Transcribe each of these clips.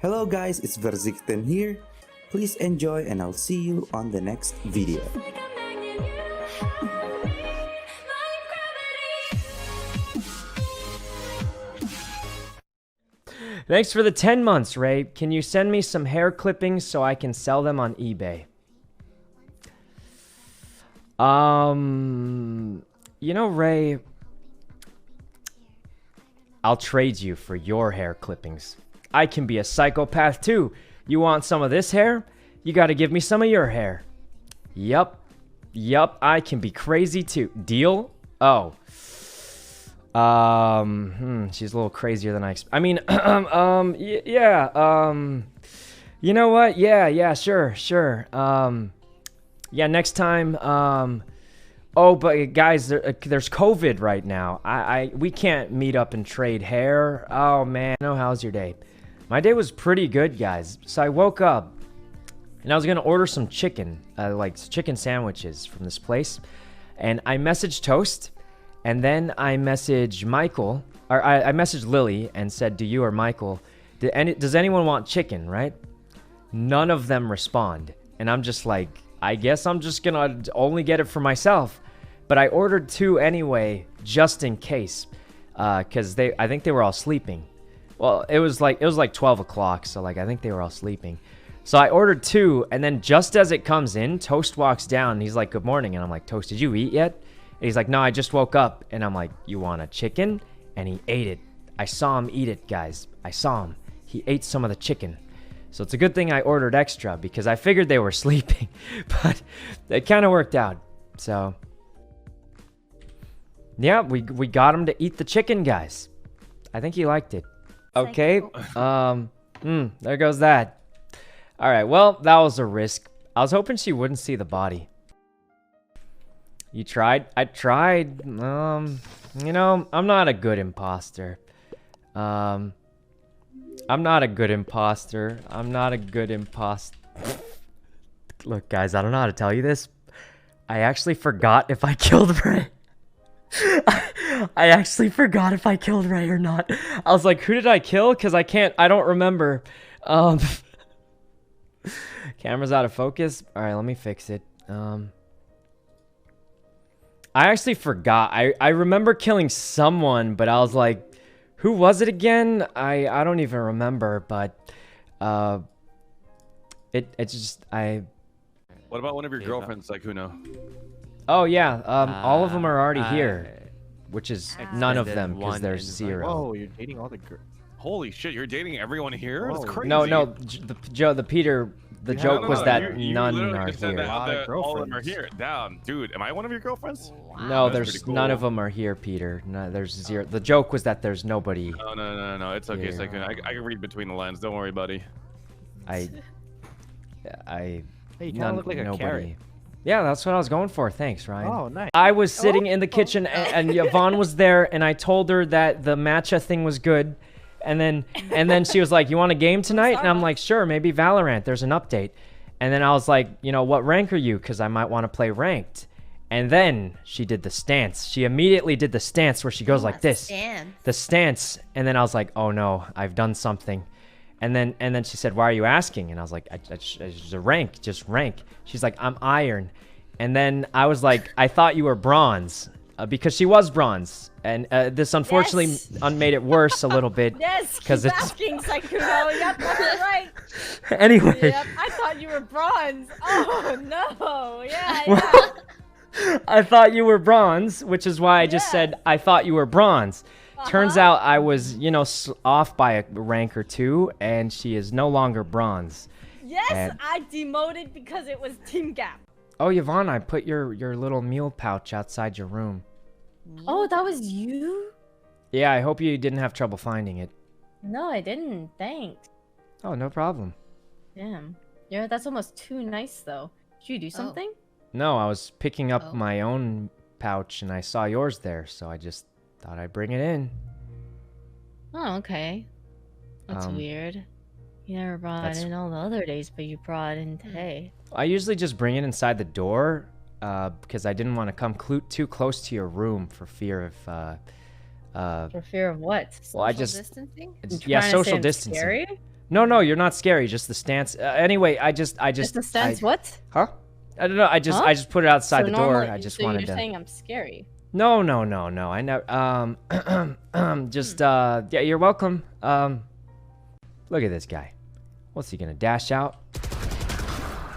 Hello guys, it's Verzikten here. Please enjoy and I'll see you on the next video. Thanks for the 10 months, Ray. Can you send me some hair clippings so I can sell them on eBay? You know, Ray, I'll trade you for your hair clippings. I can be a psychopath too. You want some of this hair? You gotta give me some of your hair. Yup, I can be crazy too. Deal? Oh. She's a little crazier than I expected. I mean, yeah, you know what? Yeah, sure. Yeah, next time, oh, but guys, there's COVID right now. We can't meet up and trade hair. Oh, man. How's your day? My day was pretty good, guys. So I woke up, and I was going to order some chicken, like chicken sandwiches from this place. And I messaged Toast, and then I messaged Michael, or I messaged Lily and said, do you or Michael, does anyone want chicken, right? None of them respond. And I'm just like, I guess I'm just going to only get it for myself. But I ordered 2 anyway, just in case, because I think they were all sleeping. Well, it was like 12 o'clock, so like I think they were all sleeping. So I ordered 2, and then just as it comes in, Toast walks down, and he's like, good morning, and I'm like, Toast, did you eat yet? And he's like, no, I just woke up, and I'm like, you want a chicken? And he ate it. I saw him eat it, guys. I saw him. He ate some of the chicken. So it's a good thing I ordered extra, because I figured they were sleeping, but it kind of worked out. So yeah, we got him to eat the chicken, guys. I think he liked it. Okay. There goes that. All right, well, that was a risk. I was hoping she wouldn't see the body. You tried? I tried. You know, I'm not a good imposter. I'm not a good imposter. Look, guys, I don't know how to tell you this. I actually forgot if I killed Ray. I actually forgot if I killed Ray or not. I was like, who did I kill? Because I don't remember. Camera's out of focus. All right, let me fix it. I actually forgot. I remember killing someone, but I was like, who was it again? I don't even remember, but it's just What about one of your girlfriends, Sykkuno? Oh yeah, all of them are already here, which is none of them because there's 0. Oh, you're dating all the girls. Holy shit, you're dating everyone here? That's crazy. No, the joke was that none are here. All of them are here. Damn, dude, am I one of your girlfriends? Wow. No, there's cool. None of them are here, Peter. No, there's 0. The joke was that there's nobody. No, it's okay, Sykkuno. I can read between the lines. Don't worry, buddy. Hey, you kind of look like a carrot. Yeah, that's what I was going for. Thanks, Ryan. Oh, nice. I was sitting in the kitchen, and Yvonne was there, and I told her that the matcha thing was good. And then she was like, you want a game tonight? And I'm like, sure, maybe Valorant. There's an update. And then I was like, you know, what rank are you? Because I might want to play ranked. And then she did the stance. She immediately did the stance where she goes like this. The stance. And then I was like, oh no, I've done something. And then she said, why are you asking? And I was like, just rank, just rank. She's like, I'm iron. And then I was like, I thought you were bronze. Because she was bronze. And this unfortunately made it worse a little bit. Yes, keep asking, Sykkuno. Yep, that's right. Anyway. Yep, I thought you were bronze. Oh, no. Yeah. I thought you were bronze, which is why I just said, I thought you were bronze. Turns out I was, you know, off by a rank or 2, and she is no longer bronze. Yes, I demoted because it was Team Gap. Oh, Yvonne, I put your little meal pouch outside your room. Oh, that was you? Yeah, I hope you didn't have trouble finding it. No, I didn't. Thanks. Oh, no problem. Damn. Yeah, that's almost too nice, though. Did you do something? No, I was picking up my own pouch, and I saw yours there, so I just thought I'd bring it in. Oh, okay. That's weird. You never brought it in all the other days, but you brought it in today. I usually just bring it inside the door because I didn't want to come too close to your room for fear of... for fear of what? Well, Social distancing? Yeah, social distancing. Scary? No, you're not scary. Just the stance. Anyway, I just. Just the stance. What? Huh? I don't know. I just put it outside So the door. normally- I just so wanted you're to. saying I'm scary. No. I know. Just yeah. You're welcome. Look at this guy. What's he gonna dash out?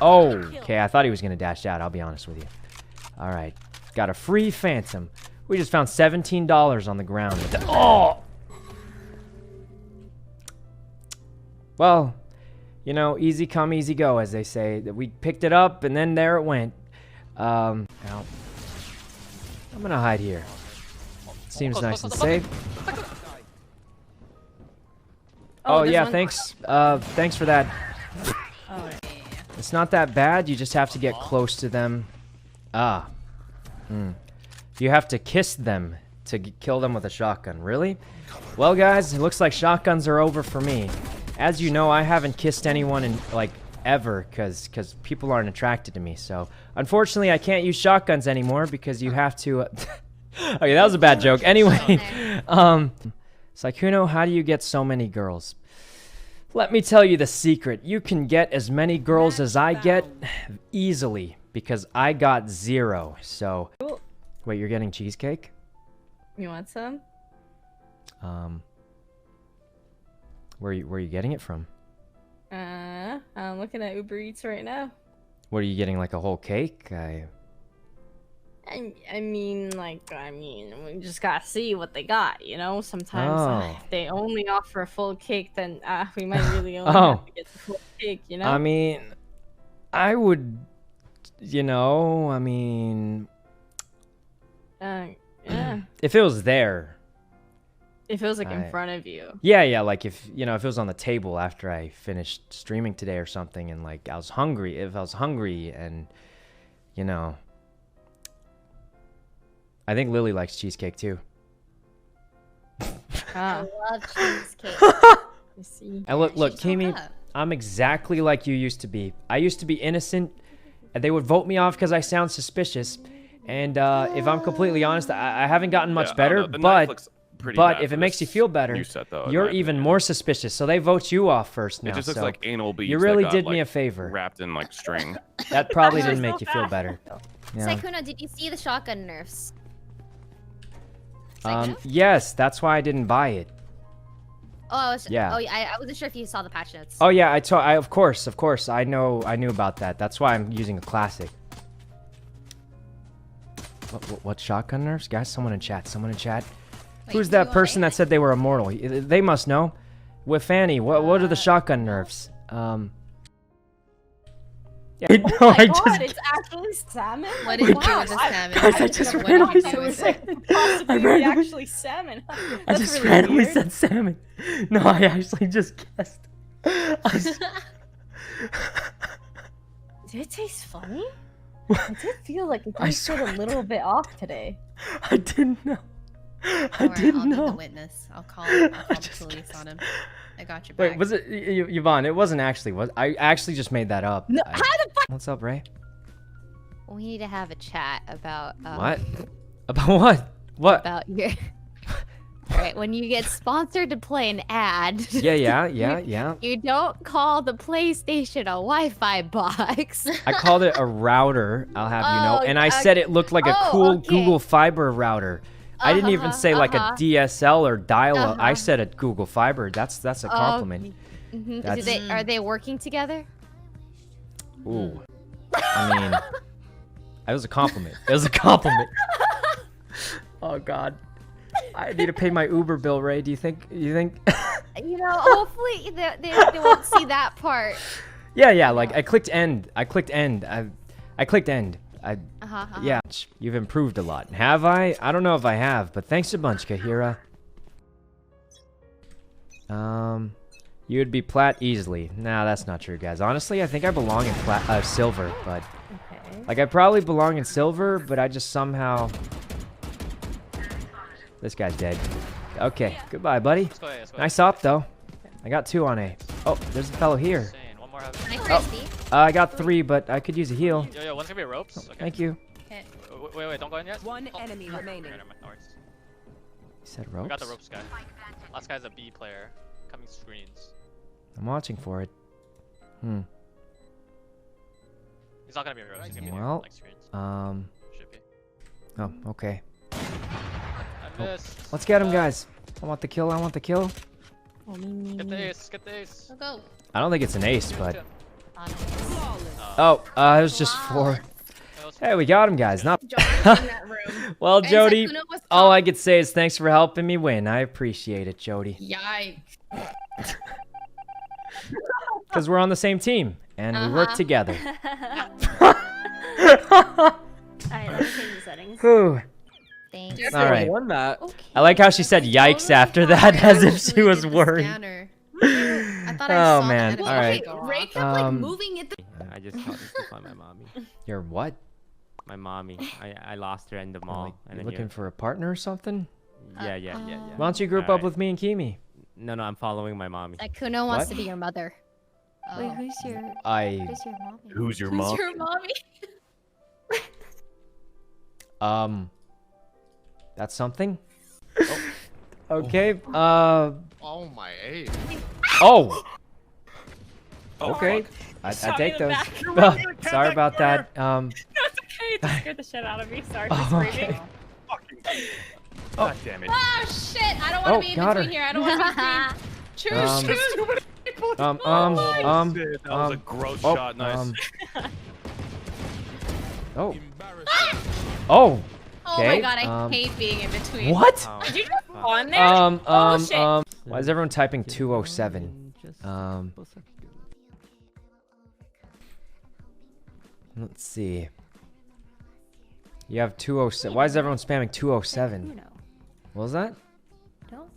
Oh, okay. I thought he was gonna dash out. I'll be honest with you. All right. Got a free Phantom. We just found $17 on the ground. Oh. Well, you know, easy come, easy go, as they say. We picked it up, and then there it went. Now, I'm gonna hide here. Seems nice and safe. Oh there's yeah, one- thanks. Thanks for that. Oh, It's not that bad. You just have to get close to them. Ah. You have to kiss them to kill them with a shotgun. Really? Well, guys, it looks like shotguns are over for me. As you know, I haven't kissed anyone in, like, ever, because people aren't attracted to me. So, unfortunately, I can't use shotguns anymore because you have to... Okay, that was a bad joke. Anyway, Sykkuno, how do you get so many girls? Let me tell you the secret. You can get as many girls as I get easily because I got 0. So, wait, you're getting cheesecake? You want some? Where are you getting it from? I'm looking at Uber Eats right now. What are you getting, like a whole cake? I mean, we just gotta see what they got, you know? Sometimes if they only offer a full cake, then we might really only have to get the full cake, you know? I mean, I would, you know, I mean... yeah. If it was there... It feels like in front of you. Yeah, like if, you know, if it was on the table after I finished streaming today or something and, like, I was hungry, if I was hungry and, you know... I think Lily likes cheesecake, too. I love cheesecake. You see? And look, She told Kimi, up. I'm exactly like you used to be. I used to be innocent, and they would vote me off because I sound suspicious. And if I'm completely honest, I haven't gotten much better, but if it makes you feel better, you're even more suspicious. So they vote you off first now. It just looks so like anal beads. you really that got, did me like, a favor. Wrapped in like string. That probably didn't make you feel better. Yeah. Sykkuno, did you see the shotgun nerfs? Yes, that's why I didn't buy it. Oh, I was. Yeah. Oh, yeah. I wasn't sure if you saw the patch notes. Oh yeah, of course, I knew about that. That's why I'm using a classic. What shotgun nerfs? Guys, someone in chat. Wait, Who's do that you person want that said they were immortal? They must know. With Fanny, what are the shotgun nerfs? Yeah. Oh my god, it's actually salmon? What did you do with the salmon? Guys, I just What randomly did you do with It it? could possibly be actually salmon. I That's just really randomly weird. said salmon. No, I actually just guessed. Did it taste funny? I did feel like it tasted a little bit off today. I didn't know. I Don't worry, didn't I'll be know. the witness. I'll call the just police on him. I got your back. Wait, was it Yvonne? It wasn't actually. I actually just made that up. No, how the fuck? What's up, Ray? We need to have a chat about What? About what? What? about your. Alright, when you get sponsored to play an ad. Yeah. You don't call the PlayStation a Wi-Fi box. I called it a router, I'll have you know, Oh, and I said it looked like a oh, cool okay. Google Fiber router. I didn't even say like a DSL or dial-up. I Uh-huh. said a Google Fiber. That's a compliment. Mhm. That's- Are they working together? Ooh. I mean, it was a compliment. It was a compliment. Oh God. I need to pay my Uber bill, Ray. Do you think? You know, hopefully they won't see that part. Yeah. Like I clicked end. I clicked end. Yeah, you've improved a lot. Have I? I don't know if I have, but thanks a bunch, Kahira. You would be plat easily. Nah, that's not true, guys. Honestly, I think I belong in silver, but like I probably belong in silver, but I just somehow. This guy's dead. Okay, goodbye, buddy. Nice op though. I got 2 on A. Oh, there's a fellow here. I got 3, but I could use a heal. Yo, one's gonna be ropes. Okay. Thank you. Wait, don't go in yet. One enemy remaining. No worries. You said We got ropes? the ropes guy. Last guy's a B player. Coming screens. I'm watching for it. Hmm. He's not gonna be roast. He's gonna be Well, next screens. Should be. Oh, okay. I missed. Let's get him, guys. I want the kill. I want the kill. Oh, me. Get the ace. Get the ace. Go, go. I don't think it's an ace, but On it. oh, it was just four. Hey, we got him, guys. Not Jody's in that room. well, And Jody. Sykkuno was All top. I could say is thanks for helping me win. I appreciate it, Jody. Yikes. Because we're on the same team and we work together. Alright, let me change the settings. Whew. Thanks. All right. Won that. Okay. I like how she said yikes after that, as if she was worried. I thought I Oh saw man! the All right. Ray kept like moving it. I just called this to find my mommy. You're what? My mommy. I lost her in the mall. Like, and you then looking you're- for a partner or something? Yeah. Why don't you group up Alright. with me and Kimi? No, I'm following my mommy. Sykkuno wants What? to be your mother. Wait, who's your mommy? Who's your Who's mom? your mommy? That's something. Okay. Oh my age. Oh. Okay. I Shot take me in those. the back. Sorry about that. No, it's okay. It just scared the shit out of me. Sorry for Oh, screaming. God damn it. Oh shit! I don't want to Oh, be in got between her. here. I don't want to be between. Um, Choose. Shit, that was a gross oh, shot. Nice. Oh. Oh. Oh my Okay, god, I hate being in between. What? Oh, Did you just fuck. spawn there? Oh, shit. Why is everyone typing 207? Let's see. You have 207. Why is everyone spamming 207? Sykkuno, What was that? don't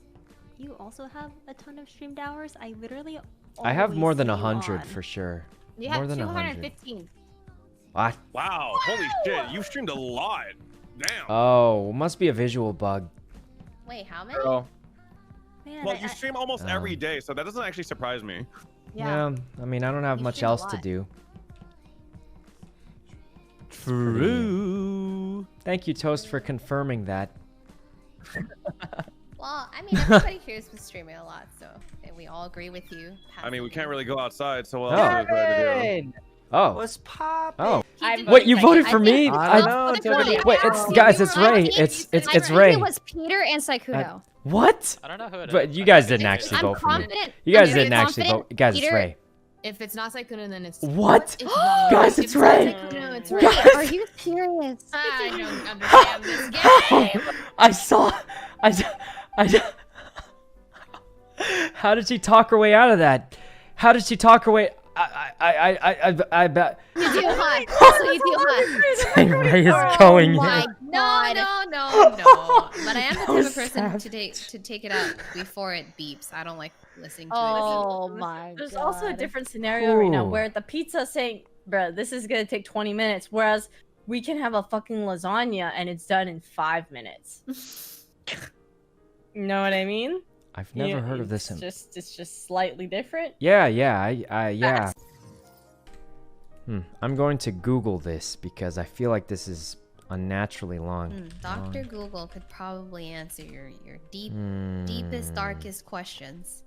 you also have a ton of streamed hours? I literally. I have more always than see you 100 on. for sure. You More have than 215. What? Wow. Holy shit. You streamed a lot. Damn. Oh, must be a visual bug. Wait, how many? Girl. Man, Well, you stream almost every Um, day, so that doesn't actually surprise me. Yeah. I mean, I don't have You much stream a else to lot. do. True. Thank you, Toast, for confirming that. Well, I mean, everybody here has been streaming a lot, so and we all agree with you. I mean, we can't really go outside, so what Oh. else is there to do? Oh. What's poppin'? Oh. I'm Wait, you voted for I me? think- I know, Wait, Jody. Wait, it's guys, it's Ray. It's I Ray. think it was Peter and Sykkuno. What? I don't know who it is. But you guys didn't actually I'm vote for me. confident. You guys I'm didn't very actually confident. vote. Guys, it's Peter- Ray. If it's not Sykkuno, then it's What? It's wrong. Guys, If it's Ray. not Sykkuno, it's Ray. Guys. Are you serious? I don't understand this game. I saw. How did she talk her way out of that? How did she talk her way? I bet. You do hot. Also, you do hot. Ray is going my in. No. But I am the type was of person sad. to take it out before it beeps. I don't like listening to Oh my There's god. also a different scenario right now Ooh. where the pizza's saying, bruh, this is gonna take 20 minutes, whereas we can have a fucking lasagna and it's done in 5 minutes. You know what I mean? I've never Yeah, heard of this. It's just slightly different. Yeah. Yeah. I'm going to Google this because I feel like this is unnaturally long. Dr. Google could probably answer your deepest, Hmm. darkest questions.